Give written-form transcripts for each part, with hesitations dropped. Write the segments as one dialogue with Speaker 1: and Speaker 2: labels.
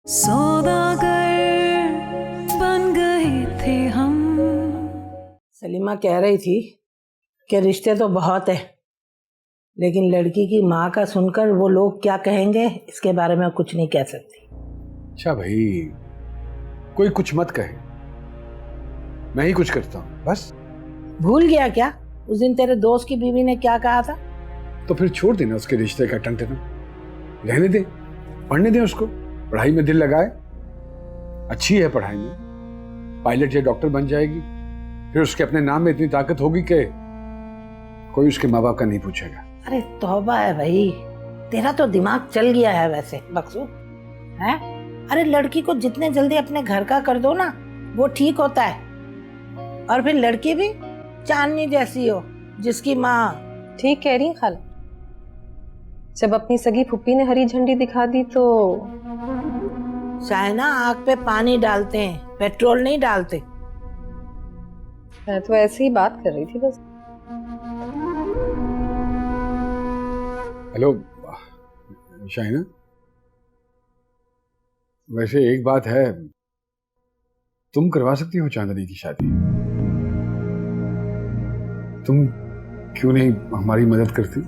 Speaker 1: सौदागर बन गए थे हम।
Speaker 2: सलीमा कह रही थी कि रिश्ते तो बहुत है, लेकिन लड़की की माँ का सुनकर वो लोग क्या कहेंगे इसके बारे में कुछ नहीं कह सकती।
Speaker 3: अच्छा भाई, कोई कुछ मत कहे, मैं ही कुछ करता हूँ बस।
Speaker 2: भूल गया क्या उस दिन तेरे दोस्त की बीवी ने क्या कहा था?
Speaker 3: तो फिर छोड़ देना उसके रिश्ते का टंटना, रहने दे, पढ़ने दे उसको, पढ़ाई में दिल लगाए, अच्छी है पढ़ाई में, पायलट या डॉक्टर बन जाएगी, फिर उसके अपने नाम में इतनी ताकत होगी कि कोई उसके माँ बाप का नहीं पूछेगा।
Speaker 2: अरे तौबा है भाई, तेरा तो दिमाग चल गया है वैसे मकसूद है। अरे लड़की को जितने जल्दी अपने घर का कर दो ना वो ठीक होता है, और फिर लड़की भी चांदनी जैसी हो जिसकी माँ।
Speaker 4: ठीक कह रही खाला, जब अपनी सगी फुप्पी ने हरी झंडी दिखा दी तो
Speaker 2: शायना आग पे पानी डालते हैं, पेट्रोल नहीं डालते।
Speaker 4: मैं तो ऐसे ही बात कर रही थी बस।
Speaker 3: हेलो शाइना, वैसे एक बात है, तुम करवा सकती हो चांदनी की शादी, तुम क्यों नहीं हमारी मदद करती?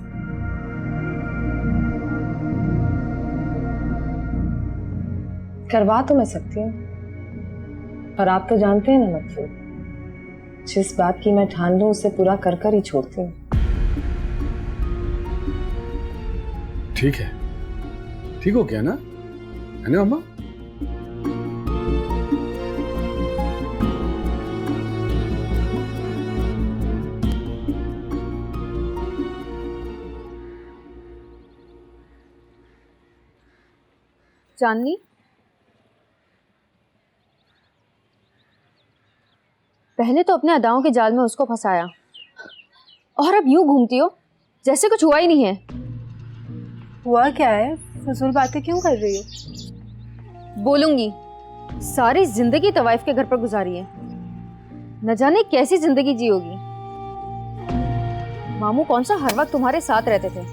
Speaker 4: करवा तो मैं सकती हूँ, पर आप तो जानते हैं ना मकसूद, जिस बात की मैं ठान लूं उसे पूरा कर कर ही छोड़ती हूँ।
Speaker 3: ठीक है, ठीक हो क्या ना, है ना अम्मा?
Speaker 5: चांदनी, पहले तो अपने अदाओं के जाल में उसको फंसाया और अब यूं घूमती हो जैसे कुछ हुआ ही नहीं है।
Speaker 6: हुआ क्या है? फजूल बातें क्यों कर रही हो?
Speaker 5: बोलूंगी, सारी जिंदगी तवाइफ के घर पर गुजारी है, न जाने कैसी जिंदगी जी होगी। मामू कौन सा हर वक्त तुम्हारे साथ रहते थे।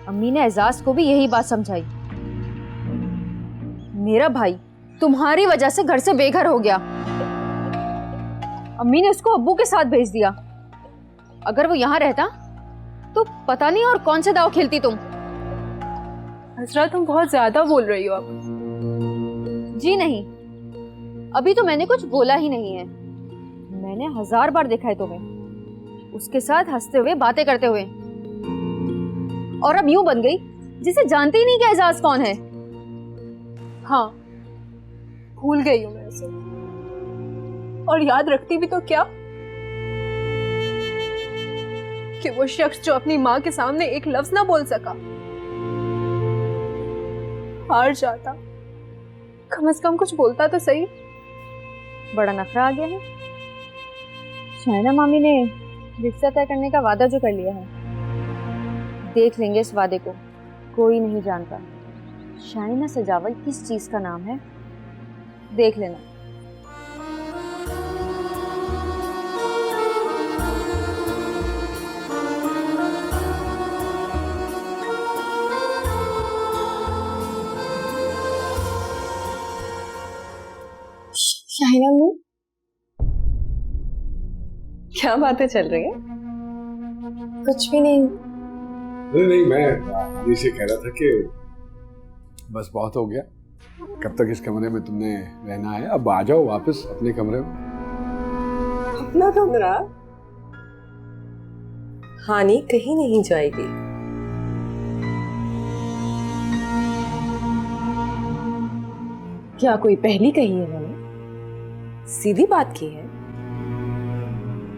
Speaker 5: अम्मी ने एजाज को भी यही बात समझाई। मेरा भाई तुम्हारी वजह से घर से बेघर हो गया। अम्मी ने उसको अब्बू के साथ भेज दिया। अगर वो यहाँ रहता तो पता नहीं और कौन से दाव खेलती तुम।
Speaker 6: हजरा, तुम बहुत ज्यादा बोल रही हो अब।
Speaker 5: जी नहीं, अभी तो मैंने कुछ बोला ही नहीं है। मैंने 1000 बार देखा है तुम्हें उसके साथ हंसते हुए, बातें करते हुए, और अब यूं बन गई जिसे जानती ही नहीं कि एजाज कौन है।
Speaker 6: हाँ, भूल गई हूँ मैं उसे, और याद रखती भी तो क्या कि वो शख्स जो अपनी माँ के सामने एक लफ्ज ना बोल सका, हार जाता, कम से कम कुछ बोलता तो सही।
Speaker 5: बड़ा नखरा आ गया है। शाइना मामी ने रिश्ता तय करने का वादा जो कर लिया है, देख लेंगे इस वादे को। कोई नहीं जानता शाइना सजावल किस चीज का नाम है, देख लेना।
Speaker 4: शाइना मुझे क्या बातें चल रही हैं? कुछ भी नहीं।
Speaker 3: नहीं, मैं अभी से कह रहा था कि बस बहुत हो गया, कब तक इस कमरे में तुमने रहना है, अब आ जाओ वापस अपने कमरे में।
Speaker 4: अपना कमरा? हानि कहीं नहीं जाएगी। क्या कोई पहली कही है मैंने? सीधी बात की है,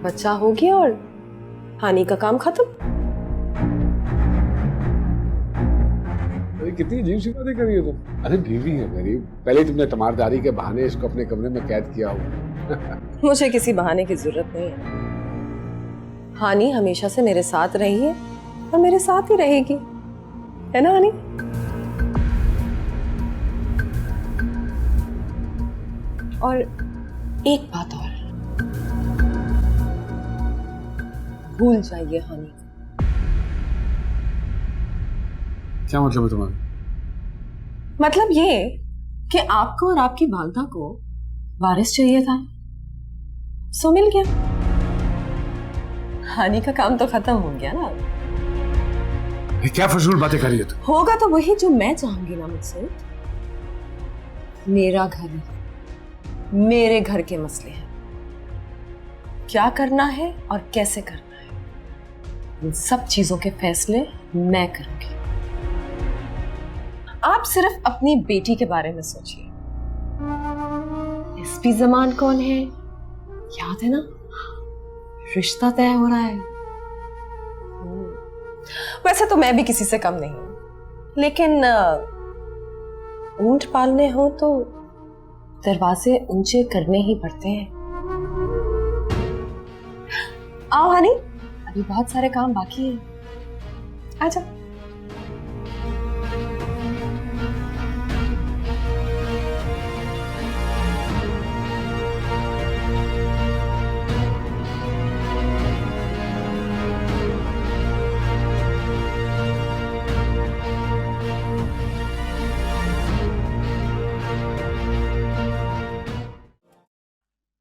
Speaker 4: बच्चा हो गया और हानि का काम खत्म।
Speaker 3: कितनी अजीब सी बातें कर रही हो तुम। अरे बीवी है मेरी, पहले ही तुमने तमारदारी के बहाने इसको अपने कमरे में कैद किया हो।
Speaker 4: मुझे किसी बहाने की जरूरत नहीं है। हानि हमेशा से मेरे साथ रही है और मेरे साथ ही रहेगी, है ना हानि? और एक बात और, भूल जाइए हानि को।
Speaker 3: क्या मतलब है तुम्हारा?
Speaker 4: मतलब ये कि आपको और आपकी वालदा को वारिस चाहिए था, सो मिल गया। हानि का काम तो खत्म हो गया ना।
Speaker 3: ये क्या फजूल बातें कर रही हो तुम?
Speaker 4: होगा तो वही जो मैं चाहूंगी ना मुझसे। मेरा घर है, मेरे घर के मसले हैं, क्या करना है और कैसे करना है, इन सब चीजों के फैसले मैं करूंगी। आप सिर्फ अपनी बेटी के बारे में सोचिए। एसपी जमान कौन है, याद है ना? रिश्ता तय हो रहा है। वैसे तो मैं भी किसी से कम नहीं हूं, लेकिन ऊंट पालने हो तो दरवाजे ऊंचे करने ही पड़ते हैं। आओ हनी, अभी बहुत सारे काम बाकी है, आजा।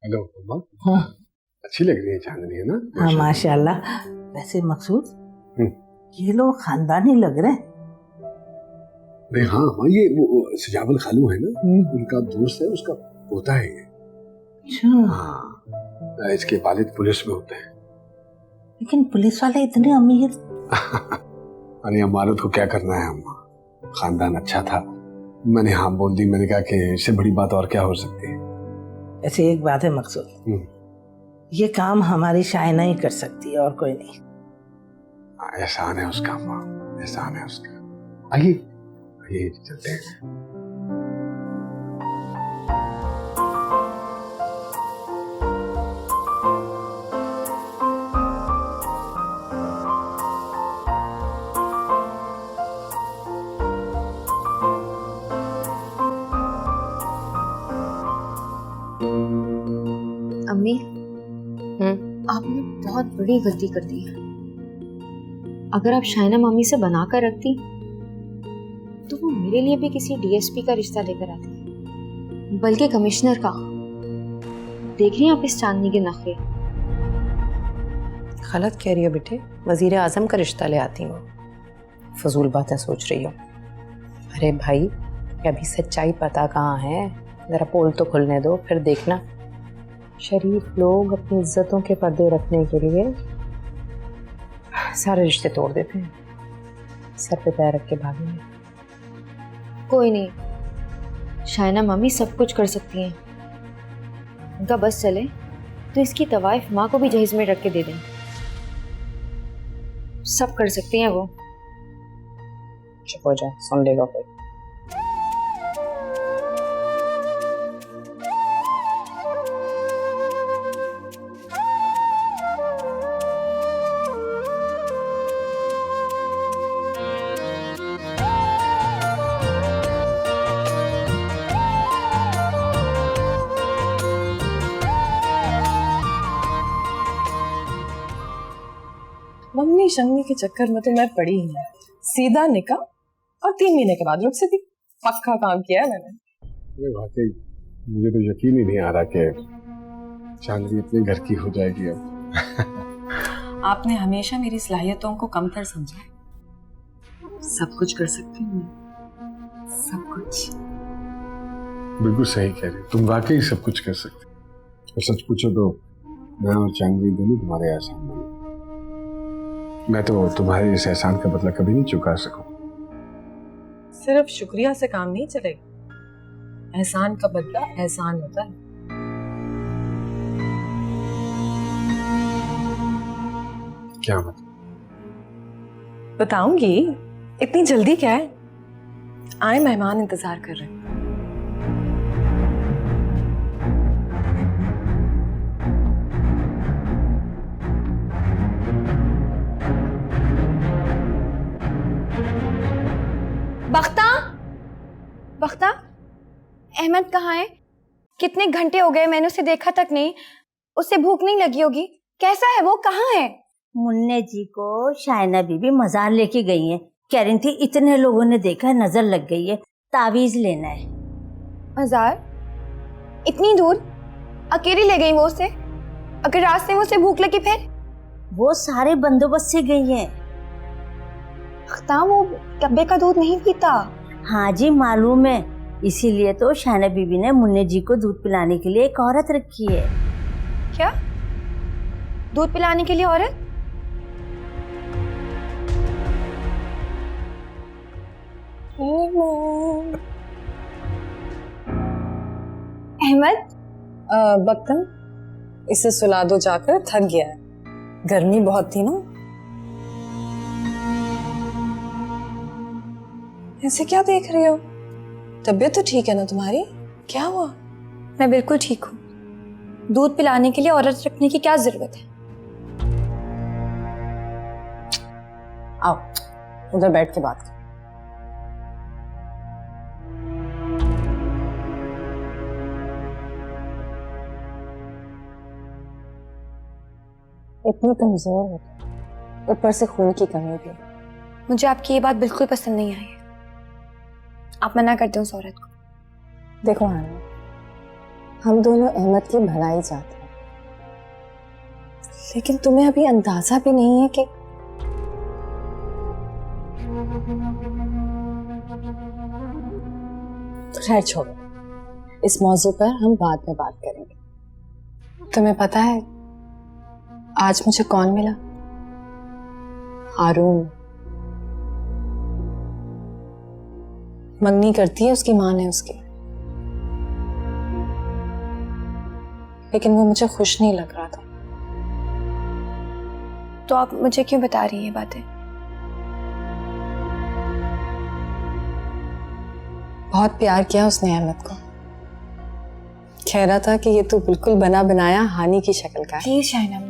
Speaker 3: हेलो अम्मा।
Speaker 2: हाँ
Speaker 3: अच्छी लग रही है चांदनी, है ना?
Speaker 2: हाँ माशाल्लाह। वैसे मकसूद,
Speaker 3: हम्म।
Speaker 2: ये लोग खानदानी लग रहे हैं।
Speaker 3: नहीं हाँ हाँ, ये वो सजावल खालू है ना, उनका दोस्त है, उसका पोता है ये।
Speaker 2: अच्छा,
Speaker 3: हाँ, इसके वालिद पुलिस में होते हैं।
Speaker 2: लेकिन पुलिस वाले इतने अमीर।
Speaker 3: अरे हमारा तो क्या करना है अम्मा, खानदान अच्छा था, मैंने हाँ बोल दी। मैंने कहा कि इससे बड़ी बात और क्या हो सकती है।
Speaker 2: ऐसे एक बात है मकसूद, ये काम हमारी शायना ही कर सकती है और कोई नहीं।
Speaker 3: एहसान है उसका अम्मा, एहसान है उसका। आइए आइए चलते हैं।
Speaker 5: अम्मी, आपने बहुत बड़ी गलती कर दी है। अगर आप शायना मामी से बना कर रखती तो वो मेरे लिए भी किसी डीएसपी का रिश्ता लेकर आती, बल्कि कमिश्नर का। देख रही हैं आप इस चांदनी के नखरे।
Speaker 4: गलत कह रही हो बेटे, वजीर आजम का रिश्ता ले आती हूँ, फजूल बातें सोच रही हो। अरे भाई, अभी सच्चाई पता कहाँ है, जरा पोल तो खुलने दो, फिर देखना। शरीफ लोग अपनी इज्जतों के पर्दे रखने के लिए सारे रिश्ते तोड़ देते हैं, सर पे पैर रख के भागेंगे।
Speaker 5: कोई नहीं, शायना मामी सब कुछ कर सकती हैं। उनका बस चले तो इसकी तवाइफ माँ को भी जहेज में रख के दे दें। सब कर सकती हैं वो।
Speaker 4: चुप हो जा, सुन लेगा कोई। मम्मी शम्मी के चक्कर में तो मैं पड़ी ही नहीं। सीधा निकाह और 3 महीने के बाद रुक सी थी। पक्का काम किया है मैंने।
Speaker 3: अरे वाकई मुझे तो यकीन ही नहीं आ रहा कि चांदनी इतने घर की हो जाएगी अब।
Speaker 4: आपने हमेशा मेरी सलाहियतों को कमतर समझा है। सब कुछ कर सकती हूँ, सब कुछ।
Speaker 3: बिल्कुल सही कह रही हो, तुम वाकई सब कुछ कर सकते हो। और सच पूछो तो मैं और चांदनी दोनों तुम्हारे एहसान बने। मैं तो तुम्हारे इस एहसान का बदला कभी नहीं चुका सकूं।
Speaker 4: सिर्फ शुक्रिया से काम नहीं चलेगा, एहसान का बदला एहसान होता है।
Speaker 3: क्या मतलब?
Speaker 4: बताऊंगी, इतनी जल्दी क्या है? आए, मेहमान इंतजार कर रहे हैं।
Speaker 5: बख्ता, बख्ता, अहमद कहाँ है? कितने घंटे हो गए, मैंने उसे देखा तक नहीं। उसे भूख नहीं लगी होगी। कैसा है वो, कहाँ है?
Speaker 7: मुन्ने जी को शायना बीबी मजार लेके गई हैं। कह रही थी इतने लोगों ने देखा है, नजर लग गई है, तावीज लेना है।
Speaker 5: मज़ार? इतनी दूर अकेली ले गई वो उसे? अगर रास्ते में उसे भूख लगी फिर?
Speaker 7: वो सारे बंदोबस्त से गई है।
Speaker 5: अख्तार वो कब्बे का दूध नहीं पीता।
Speaker 7: हाँ जी मालूम है, इसीलिए तो शाना बीबी ने मुन्ने जी को दूध पिलाने के लिए एक औरत रखी है।
Speaker 5: क्या? दूध पिलाने के लिए औरत? अहमद,
Speaker 4: बक्तन इसे सुला दो जाकर, थक गया है। गर्मी बहुत थी ना। ऐसे क्या देख रही हो? तबीयत तो ठीक है ना तुम्हारी? क्या हुआ?
Speaker 5: मैं बिल्कुल ठीक हूँ। दूध पिलाने के लिए औरत रखने की क्या जरूरत है?
Speaker 4: आओ उधर बैठ के बात करो। इतनी कमजोर हो, ऊपर से खून की कमी भी।
Speaker 5: मुझे आपकी ये बात बिल्कुल पसंद नहीं आई। आप मना करते हो उस औरत को।
Speaker 4: देखो हानी, हम दोनों अहमद की भलाई चाहते हैं, लेकिन तुम्हें अभी अंदाजा भी नहीं है कि खैर छोड़ो, इस मौजू पर हम बाद में बात करेंगे। तुम्हें पता है आज मुझे कौन मिला? हारून। मंगनी करती है उसकी मां ने उसकी, लेकिन वो मुझे खुश नहीं लग रहा था।
Speaker 5: तो आप मुझे क्यों बता रही हैं ये बातें?
Speaker 4: बहुत प्यार किया उसने अहमद को। कह रहा था कि ये तो बिल्कुल बना बनाया हानि की शक्ल का है।
Speaker 5: प्लीज शाइना,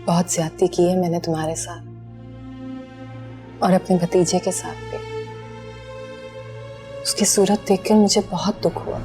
Speaker 4: बहुत ज्यादती की है मैंने तुम्हारे साथ और अपने भतीजे के साथ भी। उसकी सूरत देखकर मुझे बहुत दुख हुआ।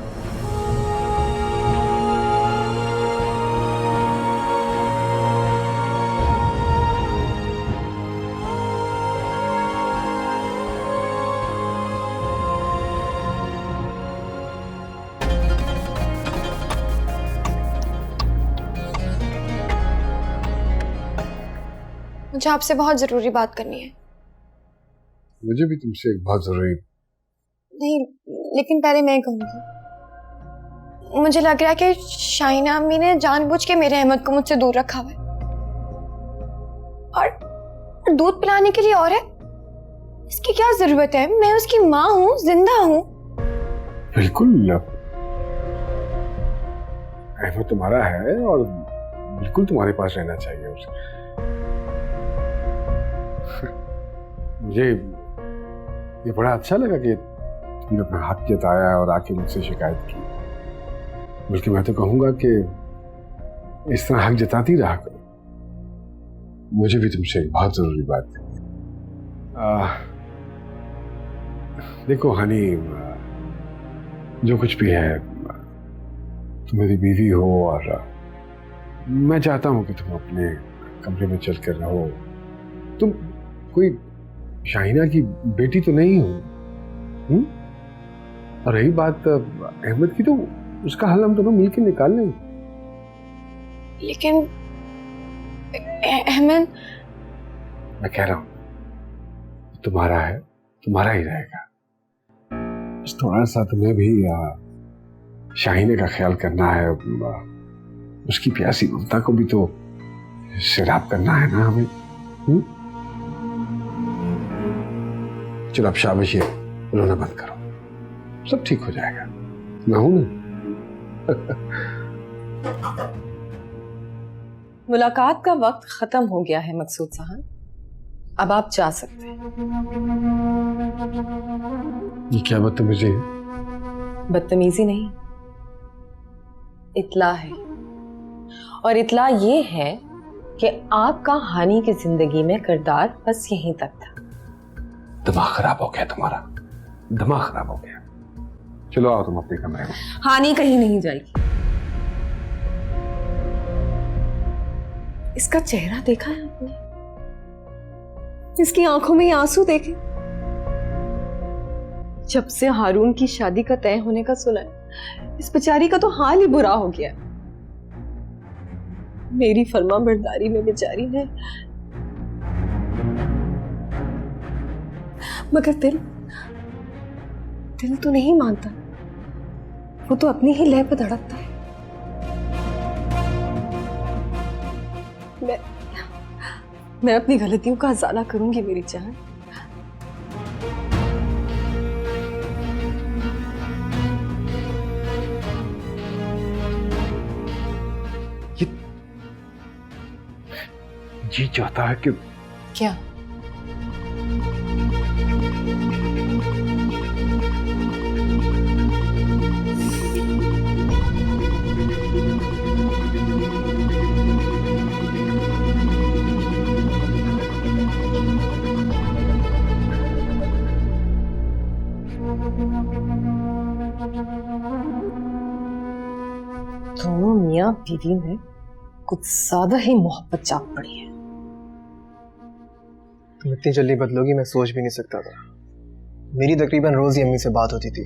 Speaker 5: मुझे आपसे बहुत जरूरी बात करनी है।
Speaker 3: मुझे भी तुमसे एक बहुत जरूरी।
Speaker 5: नहीं, लेकिन पहले मैं कहूंगी। मुझे लग रहा है कि शाइना अम्मी ने जानबूझ के मेरे अहमद को मुझसे दूर रखा हुआ है। और दूध पिलाने के लिए औरत? इसकी क्या जरूरत है? मैं उसकी माँ हूँ, जिंदा हूँ।
Speaker 3: बिल्कुल, अहमद तुम्हारा है और बिल्कुल तुम्हारे पास रहना चाहिए उसे। मुझे ये बड़ा अच्छा लगा कि तुमने अपना हाथ जताया और आके मुझसे शिकायत की। बल्कि मैं तो कहूंगा कि इस तरह हक जताती रहा करो। मुझे भी तुमसे एक बहुत जरूरी बात है। देखो हानी, जो कुछ भी है, तुम मेरी बीवी हो और मैं चाहता हूं कि तुम अपने कमरे में चलकर रहो। तुम कोई शाहिना की बेटी तो नहीं हो। और रही बात अहमद की, तो उसका हल हम दोनों मिलकर निकाल लेंगे।
Speaker 5: लेकिन अहमद,
Speaker 3: मैं कह रहा हूं तुम्हारा है, तुम्हारा ही रहेगा। बस थोड़ा सा तुम्हें भी शाहिना का ख्याल करना है। उसकी प्यासी ममता को भी तो सैराब करना है ना हमें। चलो अब शाबाश, ये रोना बंद करो, सब ठीक हो जाएगा। मैं हूं ना।
Speaker 4: मुलाकात का वक्त खत्म हो गया है मकसूद साहब, अब आप जा सकते हैं।
Speaker 3: ये क्या बदतमीजी है?
Speaker 4: बदतमीजी नहीं, इत्ला है। और इत्ला ये है कि आपका हानि की जिंदगी में किरदार बस यहीं तक था।
Speaker 3: दिमाग खराब हो गया तुम्हारा, दिमाग खराब हो गया। चलो आओ तुम अपने कमरे में।
Speaker 4: हानि कहीं नहीं जाएगी। इसका चेहरा देखा है आपने?
Speaker 6: इसकी आंखों में ये आंसू देखे। जब से हारून की शादी का तय होने का सुना है, इस बेचारी का तो हाल ही बुरा हो गया। मेरी फर्मा बरदारी में बेचारी ने, मगर दिल तो नहीं मानता, वो तो अपनी ही लय पर धड़कता है। मैं अपनी गलतियों का अज़ाला करूंगी मेरी जान।
Speaker 3: ये जी चाहता है कि
Speaker 4: क्या? दोनों मियाँ बीवी में कुछ ज्यादा ही मोहब्बत जाग पड़ी है।
Speaker 8: तुम इतनी जल्दी बदलोगी मैं सोच भी नहीं सकता था। मेरी तकरीबन रोज ही अम्मी से बात होती थी,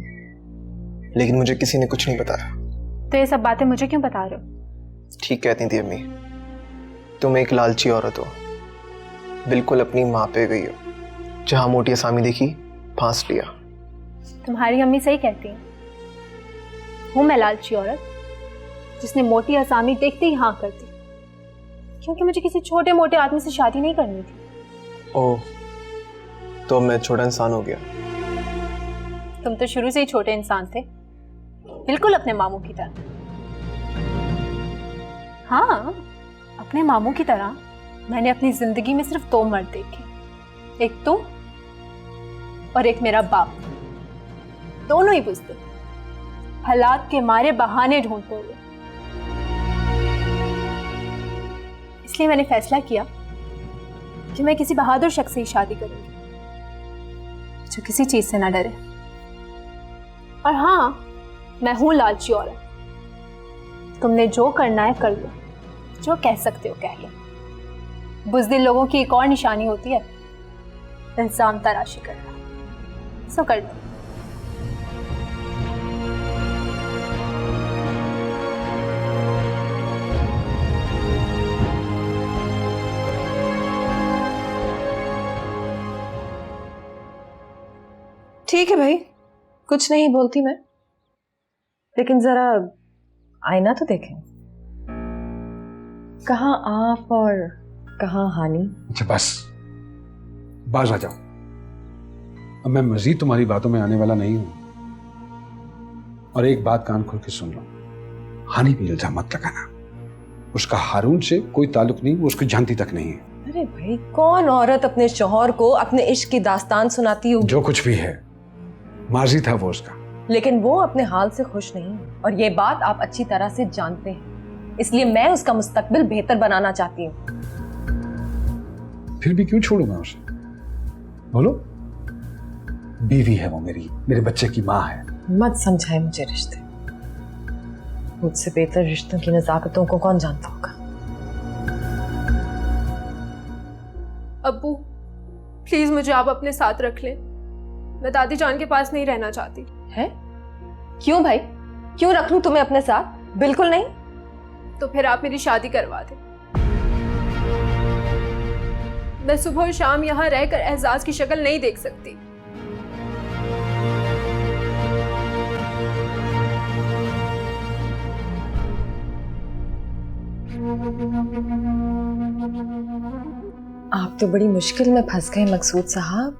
Speaker 8: लेकिन मुझे किसी ने कुछ नहीं बताया।
Speaker 5: तो ये सब बातें मुझे क्यों बता रहे हो?
Speaker 8: ठीक कहती थी अम्मी, तुम एक लालची औरत हो, बिल्कुल अपनी माँ पे गई हो। जहाँ मोटी असामी देखी फांस लिया।
Speaker 5: तुम्हारी अम्मी सही कहती हैं। हूँ मैं लालची औरत जिसने मोटी असामी देखते ही हाँ कर दी, क्योंकि मुझे किसी छोटे मोटे आदमी से शादी नहीं करनी थी।
Speaker 8: ओह, तो मैं छोटा इंसान हो गया।
Speaker 5: तुम तो शुरू से ही छोटे इंसान थे, बिल्कुल अपने मामू की तरह। हाँ, अपने मामू की तरह मैंने अपनी जिंदगी में सिर्फ 2 मर्द देखे, एक तुम और एक मेरा बाप। दोनों ही बुज़दिल, हालात के मारे बहाने ढूंढते हुए। इसलिए मैंने फैसला किया कि मैं किसी बहादुर शख्स से ही शादी करूंगी, जो किसी चीज से ना डरे। और हाँ, मैं हूं लालची औरत। तुमने जो करना है कर लो, जो कह सकते हो कह लो। बुज़दिल लोगों की एक और निशानी होती है इल्जाम तराशी करना। सो कर लो।
Speaker 6: ठीक है भाई, कुछ नहीं बोलती मैं, लेकिन जरा आईना तो देखें। कहाँ आप और कहाँ हानि।
Speaker 3: अच्छा बस, बाज आ जाओ। अब मैं मजीद तुम्हारी बातों में आने वाला नहीं हूं। और एक बात कान खोल के सुन लो, हानि पे इल्जाम मत लगाना। उसका हारून से कोई ताल्लुक नहीं, वो उसको जानती तक नहीं है।
Speaker 6: अरे भाई, कौन औरत अपने शौहर को अपने इश्क की दास्तान सुनाती होगी?
Speaker 3: जो कुछ भी है, माजी था वो उसका।
Speaker 6: लेकिन वो अपने हाल से खुश नहीं है, और ये बात आप अच्छी तरह से जानते हैं। इसलिए मैं उसका मुस्तकबिल बेहतर बनाना चाहती हूँ।
Speaker 3: फिर भी क्यों छोड़ूंगा उसे? बोलो। बीवी है वो मेरे बच्चे की माँ है।
Speaker 6: मत समझाए मुझे रिश्ते। मुझसे बेहतर रिश्तों की नजाकतों को कौन जानता होगा।
Speaker 9: अब्बू, प्लीज मुझे आप अपने साथ रख लें। मैं दादी जान के पास नहीं रहना चाहती।
Speaker 6: है? क्यों भाई, क्यों रख लूं तुम्हें अपने साथ? बिल्कुल नहीं।
Speaker 9: तो फिर आप मेरी शादी करवा दें। मैं सुबह और शाम यहाँ रहकर एहसास की शक्ल नहीं देख सकती।
Speaker 6: आप तो बड़ी मुश्किल में फंस गए मकसूद साहब।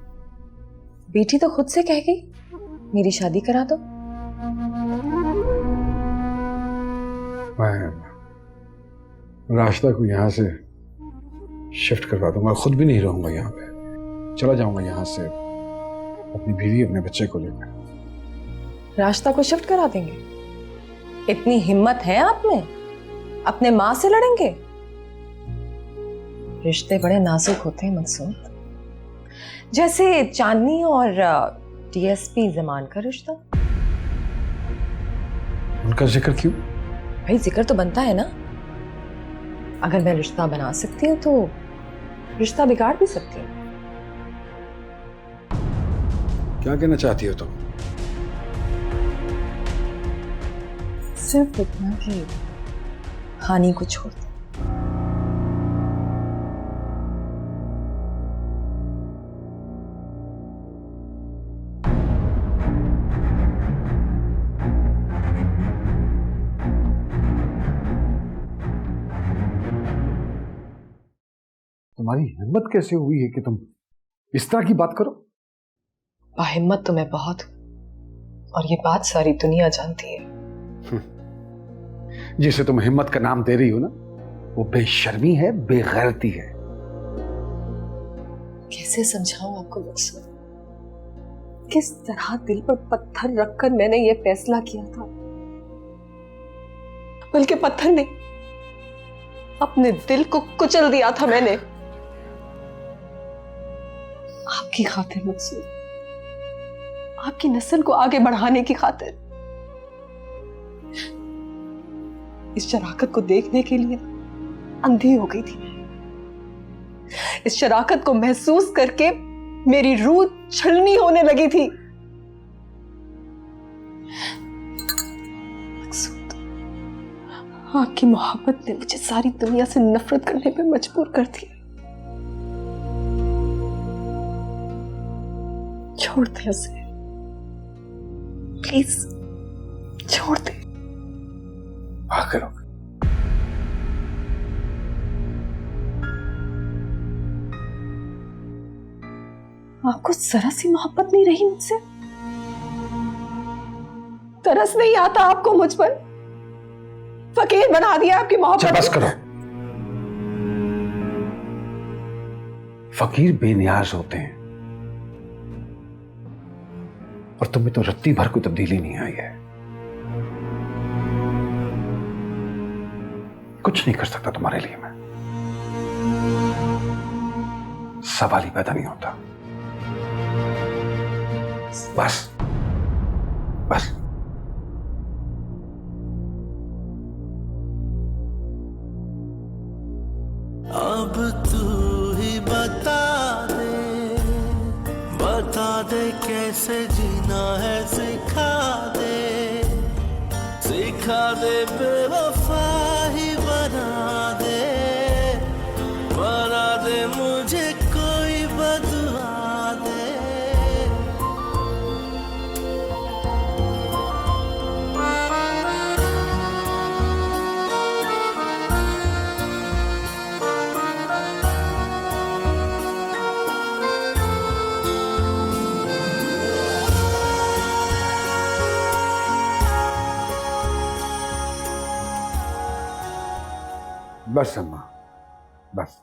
Speaker 6: बेटी तो खुद से कह गई मेरी शादी करा दो।
Speaker 3: मैं रास्ता को यहाँ से शिफ्ट करवा दूंगा, खुद भी नहीं रहूंगा यहाँ पे। चला जाऊंगा यहाँ से अपनी बीवी अपने बच्चे को लेकर।
Speaker 6: रास्ता को शिफ्ट करा देंगे? इतनी हिम्मत है आप में? अपने माँ से लड़ेंगे? रिश्ते बड़े नाजुक होते हैं मकसूद, जैसे चांदनी और डीएसपी जमान का रिश्ता।
Speaker 3: उनका जिक्र क्यों?
Speaker 6: भाई जिक्र तो बनता है ना। अगर मैं रिश्ता बना सकती हूँ तो रिश्ता बिगाड़ भी सकती हूँ।
Speaker 3: क्या कहना चाहती हो तुम?
Speaker 6: सिर्फ इतना कि हानि को छोड़ दो।
Speaker 3: तुम्हारी हिम्मत कैसे हुई है कि तुम इस तरह की बात करो?
Speaker 6: बाहिम्मत तो मैं बहुत हूं, और ये बात सारी दुनिया जानती है।
Speaker 3: जिसे तुम हिम्मत का नाम दे रही हो ना, वो बेशर्मी है, बेगैरती है।
Speaker 6: कैसे समझाऊं आपको मकसूद? किस तरह दिल पर पत्थर रखकर मैंने ये फैसला किया था, बल्कि पत्थर नहीं, अपने दिल को कुचल दिया था मैंने आपकी खातिर मकसूद, आपकी नस्ल को आगे बढ़ाने की खातिर। इस शराकत को देखने के लिए अंधी हो गई थी मैं। इस शराकत को महसूस करके मेरी रूह छलनी होने लगी थी। मकसूद, आपकी मोहब्बत ने मुझे सारी दुनिया से नफरत करने पे मजबूर कर दिया। छोड़ दे उसे, प्लीज छोड़ दे।
Speaker 3: करो।
Speaker 6: आपको जरा सी मोहब्बत नहीं रही मुझसे? तरस नहीं आता आपको मुझ पर? फकीर बना दिया आपकी मोहब्बत।
Speaker 3: बस करो। फकीर बेनियाज होते हैं, और तुम्हें तो रत्ती भर कोई तब्दीली नहीं आई है। कुछ नहीं कर सकता तुम्हारे लिए मैं। सवाल ही पैदा नहीं होता। बस बस।
Speaker 10: अब तू ही बता दे कैसे जीना है, सिखा दे बेवफा ही बना दे मुझे कोई बदुआ दे।
Speaker 3: बस अम्मा, बस।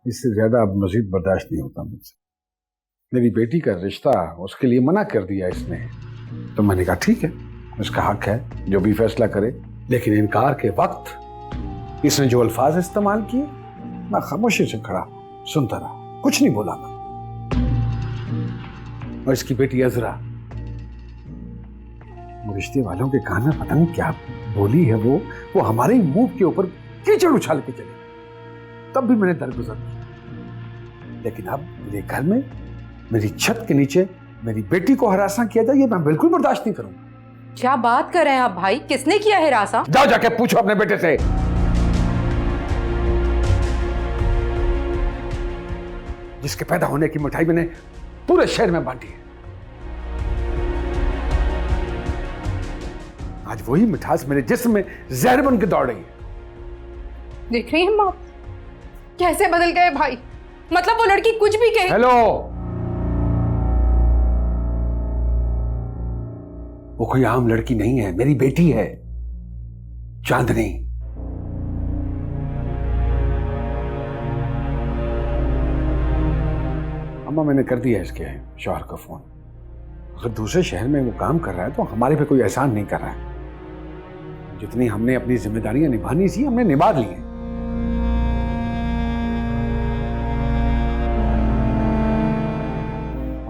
Speaker 3: इससे ज्यादा अब मजीद बर्दाश्त नहीं होता मुझसे। मेरी बेटी का रिश्ता उसके लिए मना कर दिया इसने, तो मैंने कहा ठीक है, इसका हक है जो भी फैसला करे। लेकिन इनकार के वक्त इसने जो अल्फाज इस्तेमाल किए, मैं खामोशी से खड़ा सुनता रहा, कुछ नहीं बोला मैं। और इसकी बेटी अजरा, रिश्ते वालों के कान में पता नहीं क्या बोली है, वो हमारे ही मुंह के ऊपर कीचड़ उछाल के चले। तब भी मैंने दरगुजर किया। लेकिन अब मेरे घर में, मेरी छत के नीचे मेरी बेटी को हरासा किया जाए, ये मैं बिल्कुल बर्दाश्त नहीं करूंगा।
Speaker 4: क्या बात कर रहे हैं आप भाई? किसने किया है हरासा?
Speaker 3: जाओ जाके पूछो अपने बेटे से। जिसके पैदा होने की मिठाई मैंने पूरे शहर में बांटी है। आज वही मिठास मेरे जिस्म में जहर बन के दौड़ रही है।
Speaker 9: देख रही हैं माँ कैसे बदल गए भाई? मतलब वो लड़की कुछ भी कहे।
Speaker 3: हेलो, वो कोई आम लड़की नहीं है, मेरी बेटी है चांदनी। अम्मा, मैंने कर दिया इसके शौहर को फोन। अगर दूसरे शहर में वो काम कर रहा है तो हमारे पे कोई एहसान नहीं कर रहा है। जितनी हमने अपनी जिम्मेदारियां निभानी थी हमने निभा ली हैं।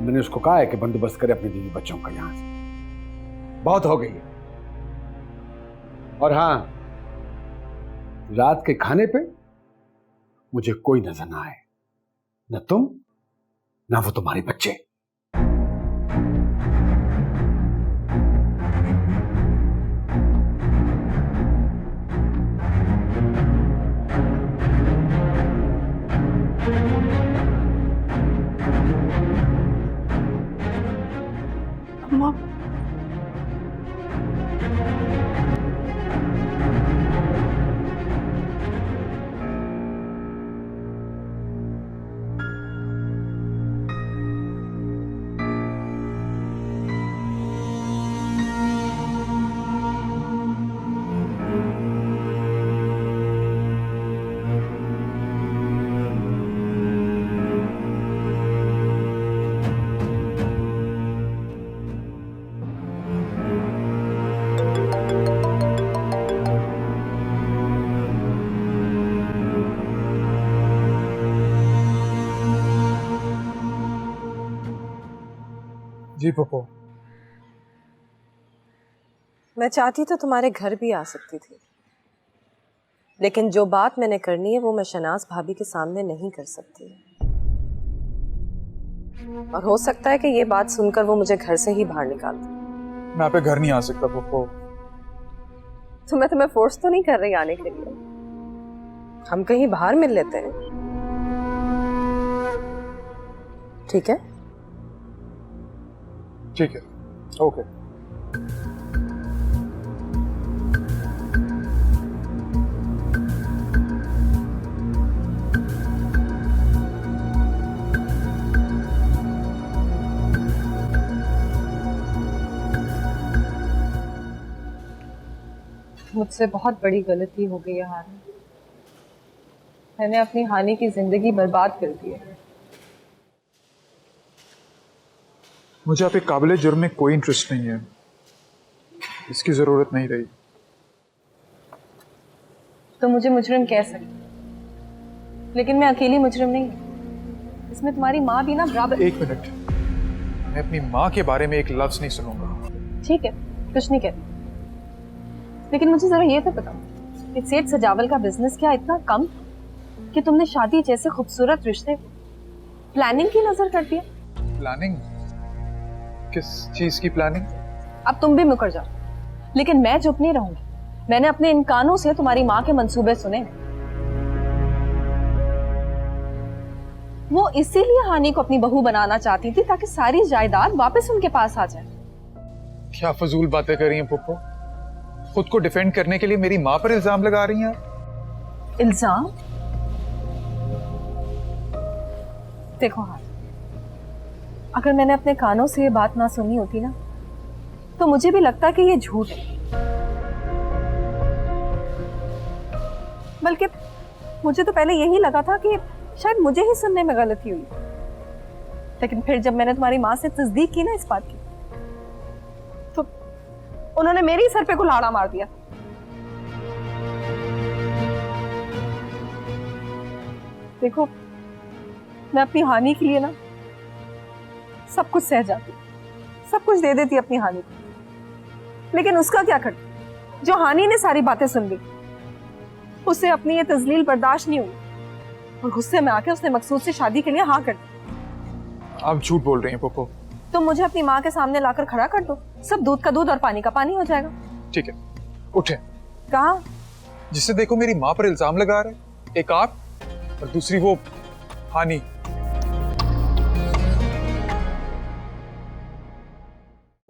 Speaker 3: मैंने उसको कहा है कि बंदोबस्त करे अपने बीवी बच्चों का, यहां से बहुत हो गई है। और हां, रात के खाने पे मुझे कोई नजर ना आए, न तुम ना वो तुम्हारे बच्चे।
Speaker 11: जी पप्पू।
Speaker 6: मैं चाहती तो तुम्हारे घर भी आ सकती थी, लेकिन जो बात मैंने करनी है वो मैं शनाज भाभी के सामने नहीं कर सकती। और हो सकता है कि ये बात सुनकर वो मुझे घर से ही बाहर निकाल दे।
Speaker 11: मैं आप घर नहीं आ सकता पप्पू।
Speaker 6: तो मैं तुम्हें फोर्स तो नहीं कर रही आने के लिए, हम कहीं बाहर मिल लेते हैं, ठीक है?
Speaker 11: ठीक है, ओके।
Speaker 6: मुझसे बहुत बड़ी गलती हो गई है हानि। मैंने अपनी हानि की जिंदगी बर्बाद कर दी है।
Speaker 11: मुझे आपके काबिले जुर्म में कोई इंटरेस्ट नहीं है, इसकी जरूरत नहीं रही।
Speaker 6: तो मुझे मुजरिम कह सकते, लेकिन मैं अकेली मुजरिम नहीं हूँ, इसमें तुम्हारी माँ भी ना बराबर।
Speaker 11: एक मिनट, मैं अपनी माँ के बारे में एक लफ्ज नहीं सुनूंगा।
Speaker 6: ठीक है, कुछ नहीं कहती, लेकिन मुझे जरा ये तो बताओ कि सेठ सजावल का बिजनेस क्या इतना कम कि तुमने शादी जैसे खूबसूरत रिश्ते प्लानिंग की नजर कर दिया?
Speaker 11: प्लानिंग? किस चीज की प्लानिंग?
Speaker 6: अब तुम भी मुकर जाओ, लेकिन मैं चुप नहीं रहूंगी। मैंने अपने इन कानों से तुम्हारी माँ के मंसूबे सुने। वो इसीलिए हानि को अपनी बहू बनाना चाहती थी ताकि सारी जायदाद वापस उनके पास आ जाए।
Speaker 11: क्या फजूल बातें कर रही हैं पुप्पो? खुद को डिफेंड करने के लिए मेरी माँ पर इल्जाम लगा रही हैं आप।
Speaker 6: इल्जाम? देखो हाँ, अगर मैंने अपने कानों से ये बात ना सुनी होती ना, तो मुझे भी लगता कि ये झूठ है। बल्कि मुझे तो पहले यही लगा था कि शायद मुझे ही सुनने में गलती हुई, लेकिन फिर जब मैंने तुम्हारी माँ से तस्दीक की ना इस बात की, तो उन्होंने मेरे ही सर पे कुल्हाड़ा मार दिया। देखो, मैं अपनी हानि के लिए ना सब कुछ सह जाती, सब कुछ दे देती अपनी हानि को, लेकिन उसका क्या करती जो हानि ने सारी बातें सुन ली। उसे अपनी ये तजलील बर्दाश्त नहीं हुई और गुस्से में आके उसने मकसूद से शादी के लिए हाँ कर दी।
Speaker 11: आप झूठ बोल रही हैं पुप्पो।
Speaker 6: तो मुझे अपनी माँ के सामने लाकर खड़ा कर दो, सब दूध का दूध और पानी का पानी हो जाएगा।
Speaker 11: ठीक है, उठे।
Speaker 6: कहाँ?
Speaker 11: जिससे देखो मेरी माँ पर इल्जाम लगा रहे, एक आप और दूसरी वो हानि।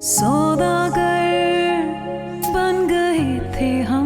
Speaker 1: सौदागर बन गए थे हम।